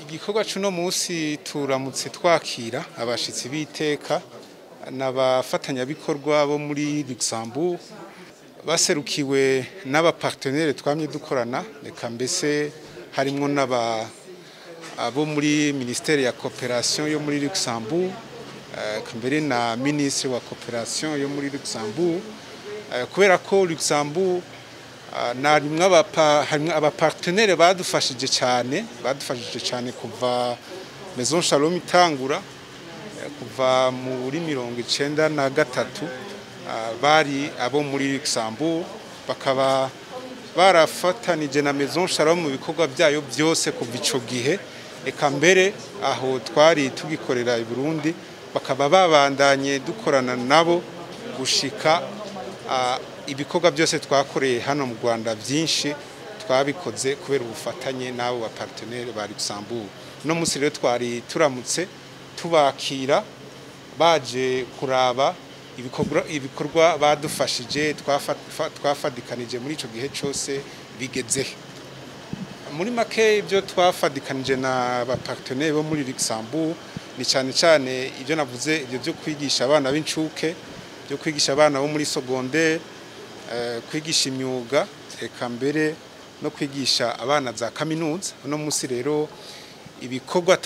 Igikorwa cuno musi turamutse twakira abashitsi b'iteka n'abafatanyabikorwa bo muri Luxembourg baserukiwe n'abapartenaire twamye dukorana, reka mbese harimwo abo muri ministère ya coopération yo muri Luxembourg, mbere na ministre wa coopération yo muri Luxembourg, kubera ko Luxembourg harimwo abapartenaire badufashije cyane kuva Maison Shalom itangura, kuva muri 1993 bari abo muri Luxembourg, bakaba barafatanije na Maison Shalom mu bikorwa byayo byose kuva ico gihe, eka mbere aho twari tugikorera i Burundi bakaba babandanye dukorana nabo gushika ibikorwa byose twakoreye hano mu Rwanda byinshi twabikoze kubera ubufatanye n'abo ba partenaire ba Luxembourg. No musi rero twari turamutse tubakira baje kuraba ibikorwa badufashije twafadikanije muri ico gihe cyose bigezehe. Muri make ibyo twafadikanije na ba partenaire bo muri Luxembourg ni cyane ibyo navuze, ibyo byo kwigisha abana b'incuke, byo kwigisha abana bo muri secondaire, kwigisha imyuga, eka mbere no kwigisha abana za kaminuza. Uno musi rero ibikorwa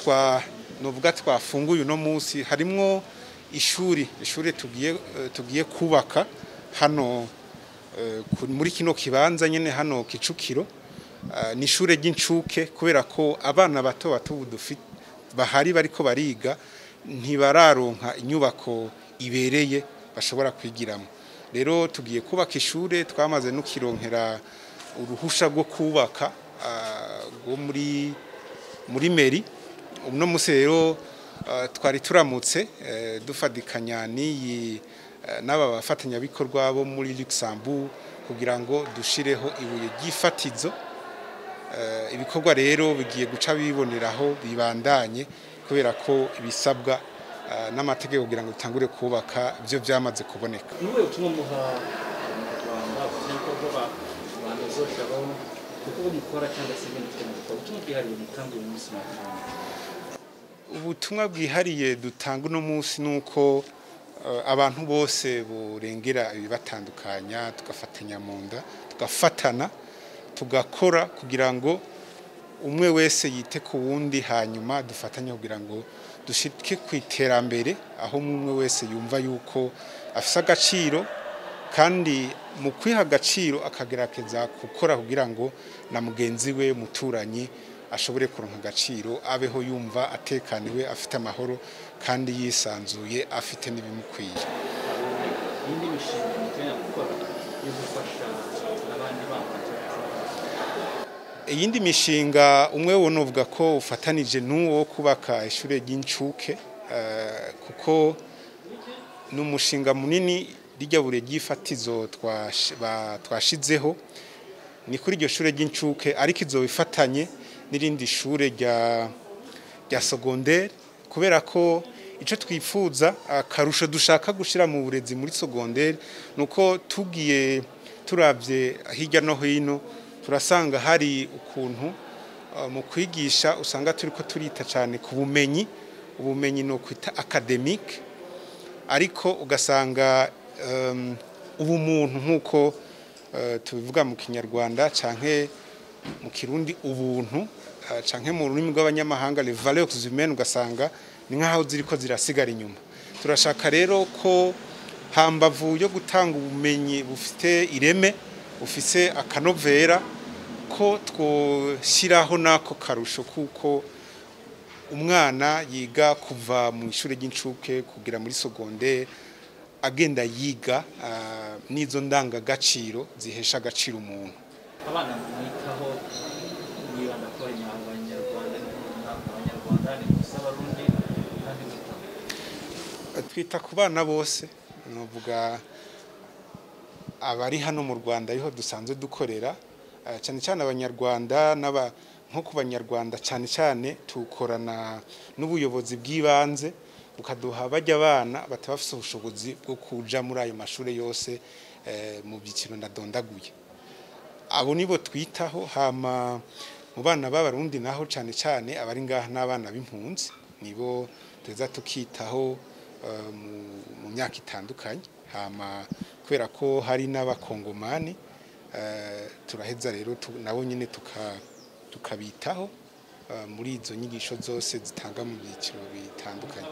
twafunguye uno musi harimwo ishure tugiye kubaka hano muri kino kibanza nyene hano Kicukiro. Ni ishure ry'incuke kubera ko abana bato bahari bariko bariga ntibararonka inyubako ibereye bashobora kwigiramo. Rero tugiye kubaka ishure, twamaze nukironkera uruhusha rwo kubaka rwo muri meri. Uno musi rero twari turamutse dufadikanya n'aba bafatanyabikorwa bo muri Luxembourg kugira ngo dushireho ibuye ry'ifatizo. Ibikorwa rero bigiye guca biboneraho bibandanye kubera ko ibisabwa n'amategeko kugira ngo bitangure kubaka byo byamaze kuboneka. Niwe utumwa muha Rwanda kuko Maison Shalom kuko mukora cyangwa se ubutumwa bwihariye mutanga uyu munsi. Ubutumwa bwihariye dutanga uno munsi nuko abantu bose burengera ibibatandukanya, tugafatanya mu nda, tugafatana, tugakora kugira ngo umwe wese yite ku wundi, hanyuma dufatanye kugira ngo dushike ku iterambere aho umwe wese yumva yuko afise agaciro, kandi mu kwiha agaciro akagerageza gukora kugira ngo na mugenzi we muturanyi ashobore kuronka agaciro, abeho yumva atekaniwe, afite amahoro kandi yisanzuye, afite n'ibimukwiye. Indi mishinga mutenya gukora yo gufasha abandi bana. Iyindi mishinga umwe wonovuga ko ufatanije n'uwo kubaka ishure ry'incuke, kuko n'umushinga munini ry'abure ry'ifatizo twashizeho ni kuri iryo shure ry'incuke, ariko izobifatanye n'irindi shure rya secondaire, kubera ko ico twifuza akarusho dushaka gushira mu burezi muri secondaire nuko tugiye turavye hirya no hino turasanga hari ukuntu mu kwigisha usanga turiko turita cyane ku ubumenyi no kwita academique, ariko ugasanga ubumuntu nkuko tubivuga mu Kinyarwanda canke mu Kirundi ubuntu canke mu rurimi rw'abanyamahanga les valeurs humaines, ugasanga ni nkaho ziriko zirasigara inyuma. Turashaka rero ko hambavu yo gutanga ubumenyi bufite ireme, bufise akanovera, ko twoshiraho nako karusho kuko umwana yiga kuva mu ishure ry'incuke kugira muri secondaire agenda yiga n'izo ndangagaciro zihesha agaciro umuntu. Abana mwitaho nibanda ko abanyarwanda ni gusaba rundi kandi twita ku bana bose, novuga abari hano mu Rwanda ariho dusanzwe dukorera, cyane abanyarwanda nko ku banyarwanda cyane tukorana n'ubuyobozi bw'ibanze bukaduha bajya abana batabafise ubushobozi bwo kuja muri ayo mashure yose mu byiciro ndadondaguye. Abo nibo twitaho, hama mu bana b'abarundi naho cyane cyane abari ngaha n'abana b'impunzi nibo teza tukitaho mu myaka itandukanye hama kubera ko hari n'abakongomani turaheza rero nabo nyine tukabitaho muri izo nyigisho zose zitanga mu byiciro bitandukanye.